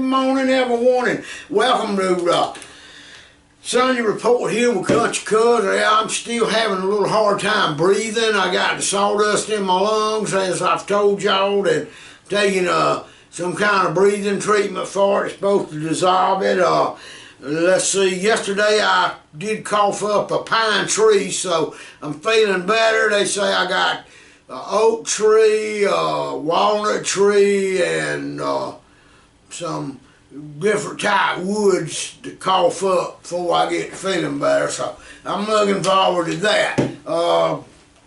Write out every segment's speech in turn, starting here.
morning, everyone, and welcome to Sunday Report here with Kountry Cuz. I'm still having a little hard time breathing. I got the sawdust in my lungs, as I've told y'all, and taking some kind of breathing treatment for it. It's supposed to dissolve it. Let's see, yesterday I did cough up a pine tree, so I'm feeling better. They say I got an oak tree, a walnut tree, and some different type woods to cough up before I get feeling better. So I'm looking forward to that.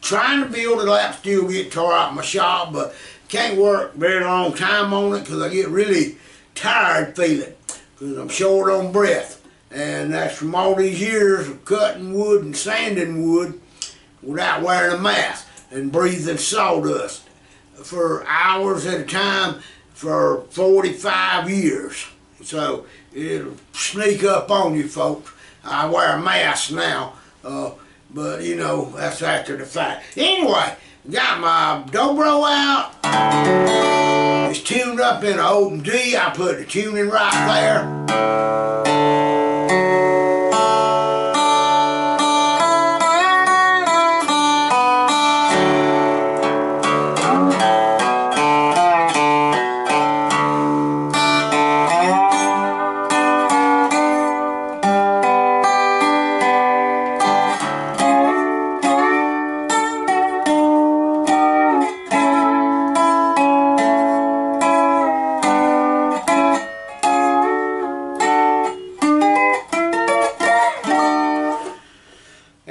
Trying to build a lap steel guitar out in my shop, but can't work very long time on it because I get really tired feeling, because I'm short on breath. And that's from all these years of cutting wood and sanding wood without wearing a mask and breathing sawdust for hours at a time for 45 years. So it'll sneak up on you folks. I wear a mask now, but you know, that's after the fact. Anyway, got my Dobro out. It's tuned up in an open D. I put the tuning right there.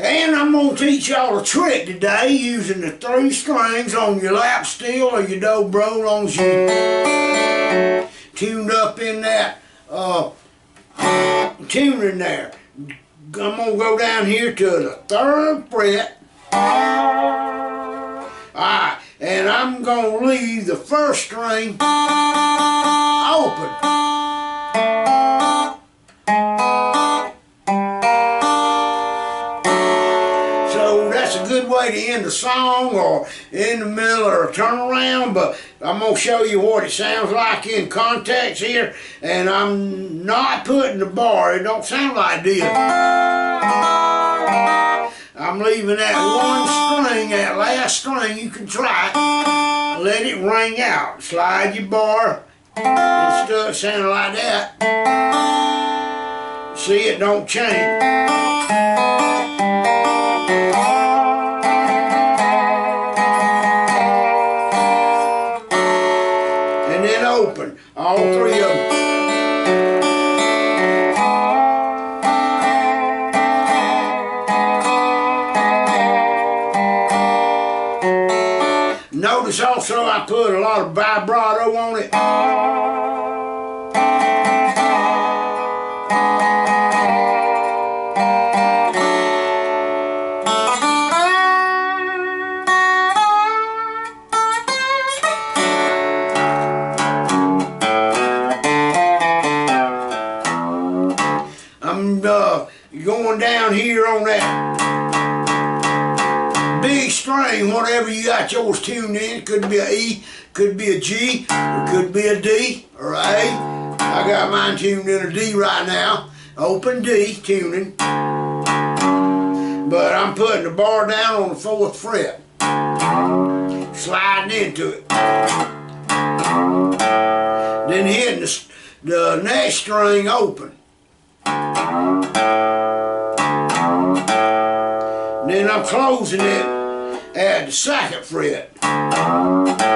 And I'm going to teach y'all a trick today using the 3 strings on your lap steel or your Dobro, as long as you tuned up in that tuning there. I'm going to go down here to the 3rd fret. Alright, and I'm going to leave the 1st string open. That's a good way to end a song or in the middle or a turnaround, but I'm going to show you what it sounds like in context here, and I'm not putting the bar. It don't sound like this. I'm leaving that one string, that last string. You can try it. Let it ring out. Slide your bar and stuff sounding like that. See, it don't change. And then open, all 3 of them. Notice also I put a lot of vibrato on it. I'm going down here on that B string, whatever you got yours tuned in. It could be a E, could be a G, it could be a D or a A. I got mine tuned in a D right now, open D tuning. But I'm putting the bar down on the 4th fret, sliding into it. Then hitting the next string open. Then I'm closing it at the 2nd fret.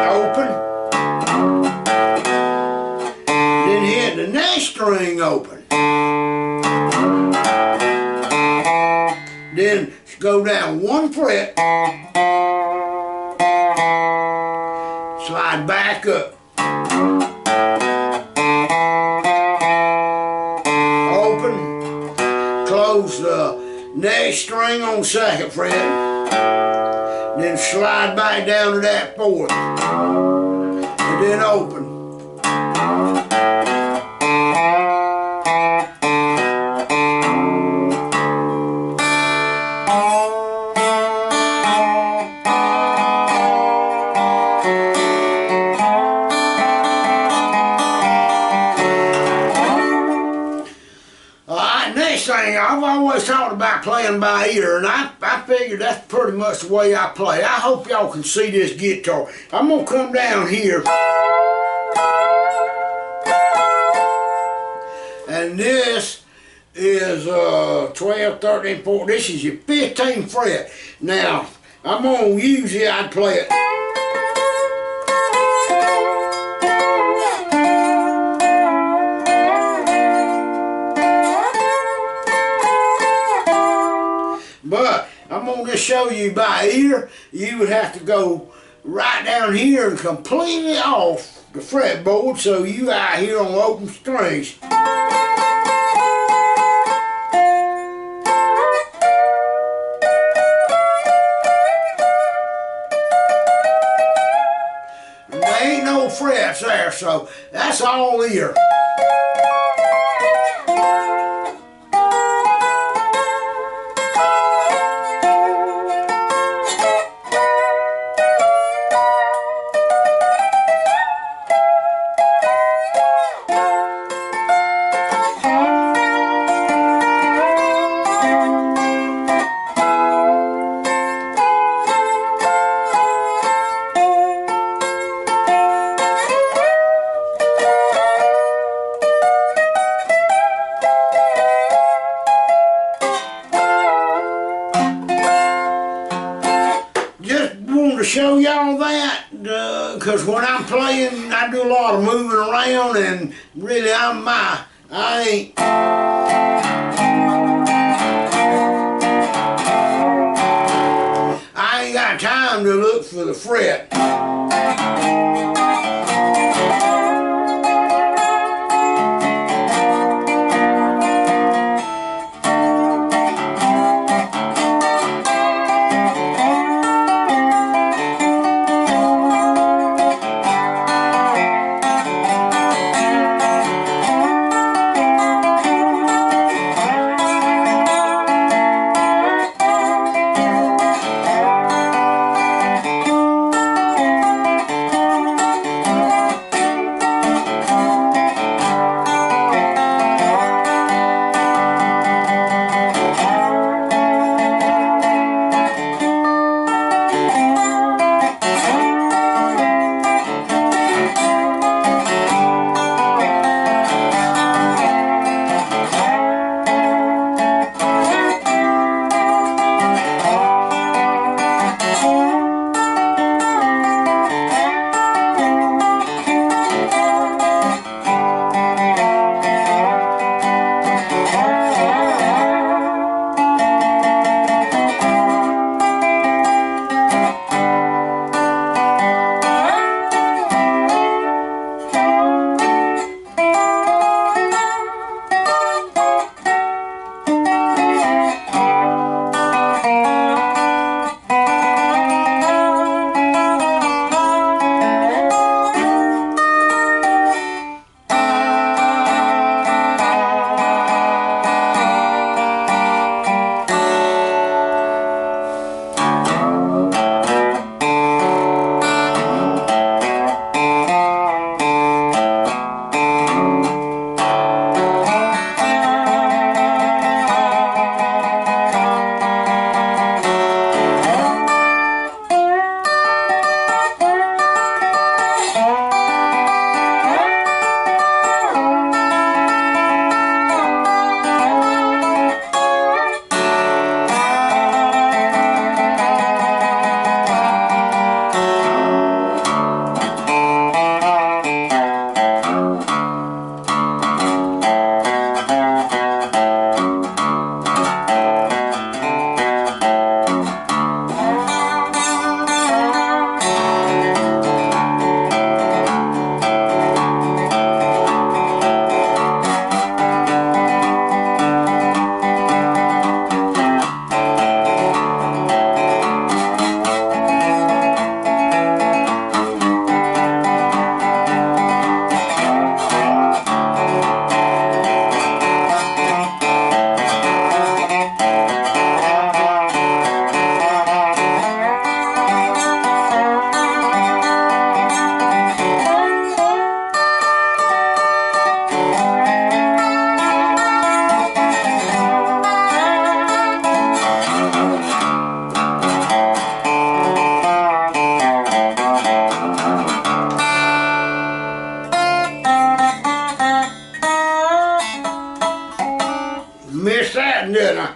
Open. Then hit the next string open. Then go down 1 fret. Slide back up. Open. Close the next string on 2nd fret, then slide back down to that 4th, and then open. thing, I've always talked about playing by ear, and I figured that's pretty much the way I play. I hope y'all can see this guitar. I'm gonna come down here, and this is 12, 13, 14. This is your 15th fret. Now, I'm gonna usually I'd play it. But I'm going to just show you by ear. You would have to go right down here and completely off the fretboard, so you out here on open strings. And there ain't no frets there, so that's all ear. To show y'all that, because when I'm playing, I do a lot of moving around, and really I ain't got time to look for the fret. exciting, didn't I?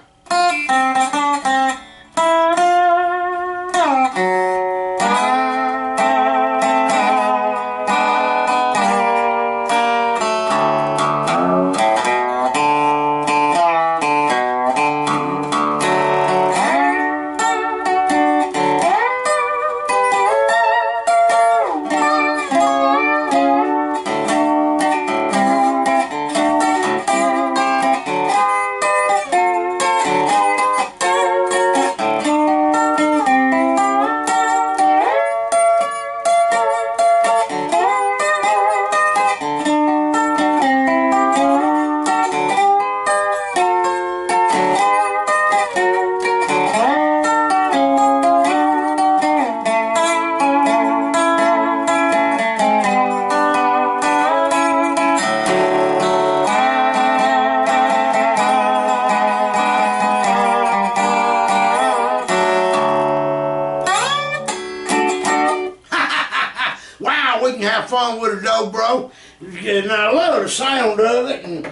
Wow, we can have fun with a Dobro. And I love the sound of it. And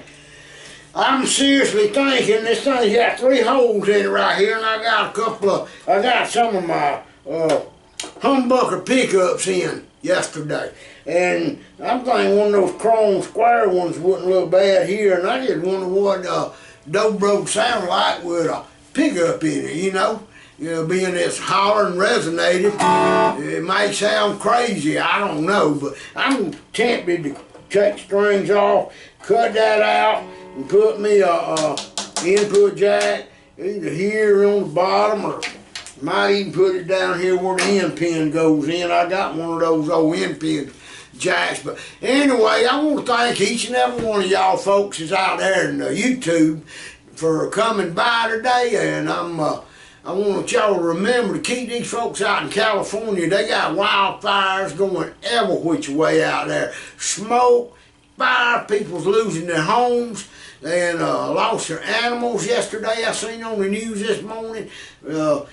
I'm seriously thinking this thing's got 3 holes in it right here, and I got some of my humbucker pickups in yesterday. And I'm thinking one of those chrome square ones wouldn't look bad here, and I just wonder what Dobro sound like with a pickup in it, you know? You know, being it's hollering resonated, it might sound crazy, I don't know, but I'm tempted to take strings off, cut that out, and put me a input jack either here on the bottom, or might even put it down here where the end pin goes in. I got one of those old end pin jacks. But anyway, I want to thank each and every one of y'all folks that's out there in YouTube for coming by today, and I want y'all to remember to keep these folks out in California. They got wildfires going every which way out there. Smoke, fire, people's losing their homes, and lost their animals yesterday. I seen on the news this morning, 1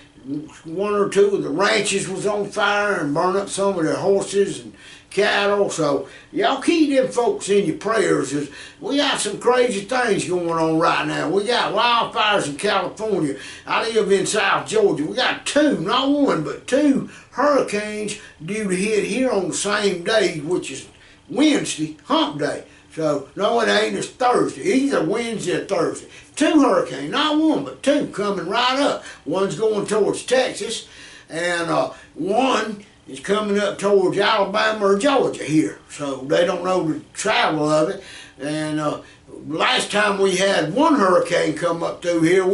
or 2 of the ranches was on fire and burned up some of their horses and cattle. So y'all keep them folks in your prayers. We got some crazy things going on right now. We got wildfires in California. I live in South Georgia. We got 2, not 1, but 2 hurricanes due to hit here on the same day, which is Wednesday, hump day. So no, it ain't. It's Thursday, either Wednesday or Thursday. 2 hurricanes, not 1, but 2 coming right up. One's going towards Texas, and one is coming up towards Alabama or Georgia here. So they don't know the travel of it. And last time we had 1 hurricane come up through here,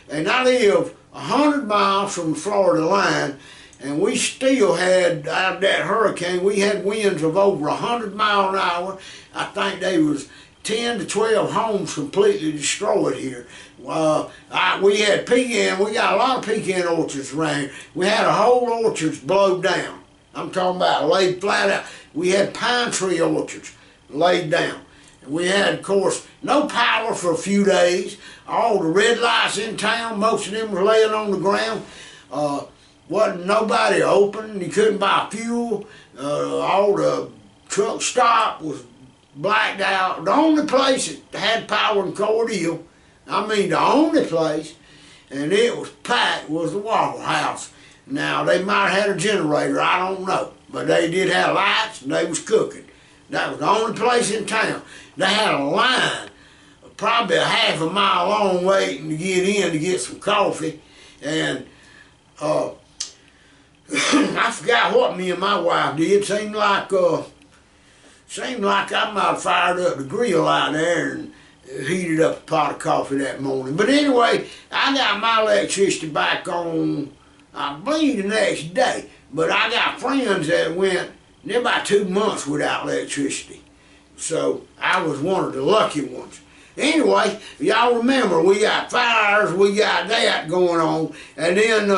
and I live 100 miles from the Florida line, and we still had, out of that hurricane, we had winds of over 100 miles an hour. I think they was 10 to 12 homes completely destroyed here. We had pecan, we got a lot of pecan orchards around here. We had a whole orchards blow down. I'm talking about laid flat out. We had pine tree orchards laid down. And we had, of course, no power for a few days. All the red lights in town, most of them were laying on the ground. Wasn't nobody open. You couldn't buy fuel. All the truck stop was blacked out. The only place that had power in Cordele, I mean the only place, and it was packed, was the Waffle House. Now, they might have had a generator, I don't know. But they did have lights, and they was cooking. That was the only place in town. They had a line, probably a half a mile long, waiting to get in to get some coffee. And I forgot what me and my wife did. Seemed like I might have fired up the grill out there and heated up a pot of coffee that morning. But anyway, I got my electricity back on, I believe, the next day. But I got friends that went, they're about 2 months without electricity. So I was one of the lucky ones. Anyway, y'all remember, we got fires, we got that going on, and then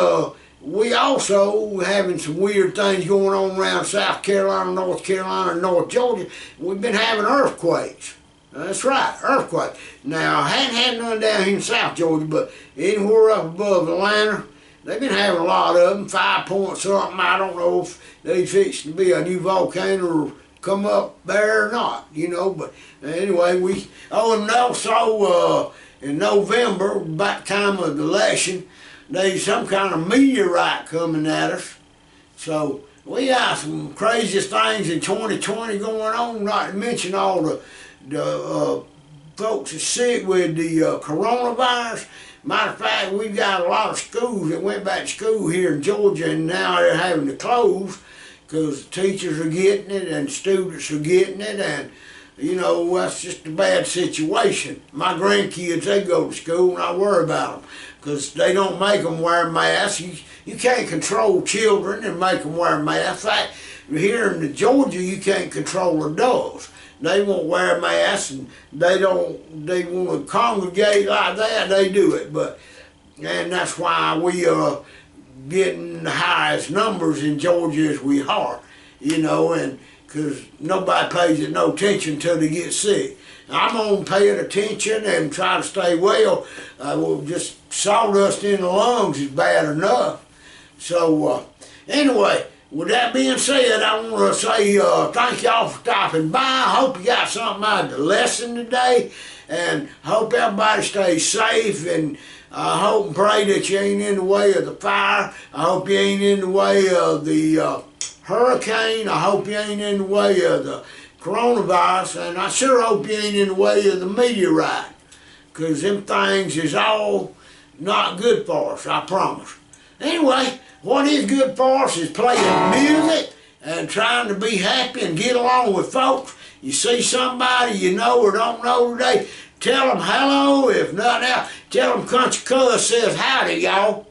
we also having some weird things going on around South Carolina, North Carolina, and North Georgia. We've been having earthquakes. That's right, earthquakes. Now, I hadn't had none down here in South Georgia, but anywhere up above Atlanta, they've been having a lot of them, 5 point something. I don't know if they fixed to be a new volcano or come up there or not, you know. But anyway, and also in November, about the time of the election, there's some kind of meteorite coming at us. So we got some craziest things in 2020 going on, not to mention all the folks that's sick with the coronavirus. Matter of fact, we've got a lot of schools that went back to school here in Georgia, and now they're having to close because teachers are getting it and students are getting it, and you know, that's just a bad situation. My grandkids, they go to school and I worry about them because they don't make them wear masks. You can't control children and make them wear masks. In fact, here in Georgia, you can't control adults. They won't wear masks, and they want to congregate like that, they do it. And that's why we are getting the highest numbers in Georgia as we are, you know, and because nobody pays it no attention until they get sick. I'm on paying attention and try to stay well. Well, just sawdust in the lungs is bad enough. So anyway, with that being said, I want to say thank y'all for stopping by. I hope you got something out of the lesson today, and I hope everybody stays safe, and I hope and pray that you ain't in the way of the fire. I hope you ain't in the way of the hurricane. I hope you ain't in the way of the coronavirus, and I sure hope you ain't in the way of the meteorite, because them things is all not good for us, I promise. Anyway, what is good for us is playing music and trying to be happy and get along with folks. You see somebody you know or don't know today, tell them hello. If nothing else, tell them Country Cuz says howdy, y'all.